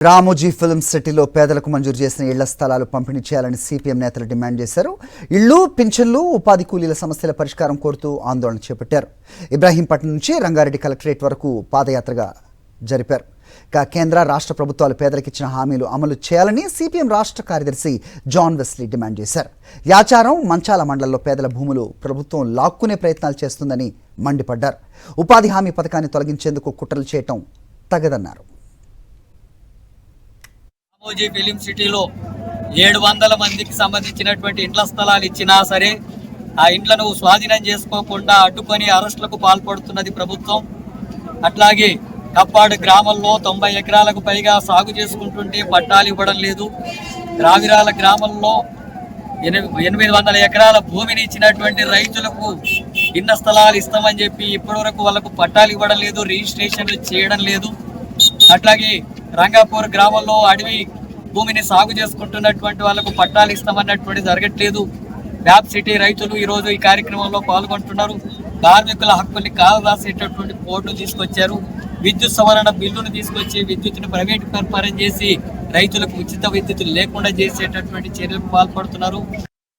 Ramoji film సిటీలో పేదలకు మంజూరు చేసిన ఇళ్ల స్థలాలు పంపిణీ చేయాలని సిపిఎం నేతలు డిమాండ్ చేశారు. ఇళ్లు, పింఛన్లు, ఉపాధి కూలీల సమస్యల పరిష్కారం కోరుతూ ఆందోళన చేపట్టారు. ఇబ్రాహీంపట్నం నుంచి రంగారెడ్డి కలెక్టరేట్ వరకు పాదయాత్రగా జరిపారు. కేంద్ర రాష్ట్ర ప్రభుత్వాలు పేదలకు ఇచ్చిన హామీలు అమలు చేయాలని సిపిఎం రాష్ట్ర కార్యదర్శి జాన్ వెస్లీ డిమాండ్ చేశారు. యాచారం, మంచాల మండలంలో పేదల భూములు ప్రభుత్వం లాక్కునే ప్రయత్నాలు చేస్తుందని మండిపడ్డారు. ఉపాధి హామీ పథకాన్ని తొలగించేందుకు కుట్రలు చేయటం తగదన్నారు. రామోజీ ఫిలిం సిటీలో 700 మందికి సంబంధించినటువంటి ఇండ్ల స్థలాలు ఇచ్చినా సరే ఆ ఇండ్లను స్వాధీనం చేసుకోకుండా అడ్డుకొని అరెస్టులకు పాల్పడుతున్నది ప్రభుత్వం. అట్లాగే కప్పాడు గ్రామంలో 90 ఎకరాలకు పైగా సాగు చేసుకుంటుంటే పట్టాలు ఇవ్వడం లేదు. రావిరాల గ్రామంలో 800 ఎకరాల భూమిని ఇచ్చినటువంటి రైతులకు ఇళ్ల స్థలాలు ఇస్తామని చెప్పి ఇప్పటివరకు వాళ్ళకు పట్టాలు ఇవ్వడం లేదు, రిజిస్ట్రేషన్లు చేయడం లేదు. అట్లాగే రంగాపూర్ గ్రామంలో అడవి భూమిని సాగు చేసుకుంటున్నటువంటి వాళ్ళకు పట్టాలు ఇస్తామన్నటువంటి జరగట్లేదు. వ్యాప్ సిటీ రైతులు ఈరోజు ఈ కార్యక్రమంలో పాల్గొంటున్నారు. కార్మికుల హక్కుల్ని కాలరాసేటటువంటి బోర్డు తీసుకొచ్చారు. విద్యుత్ సవరణ బిల్లును తీసుకొచ్చి విద్యుత్తును ప్రైవేట్ పరం చేసి రైతులకు ఉచిత విద్యుత్ లేకుండా చేసేటటువంటి చర్యలకు పాల్పడుతున్నారు.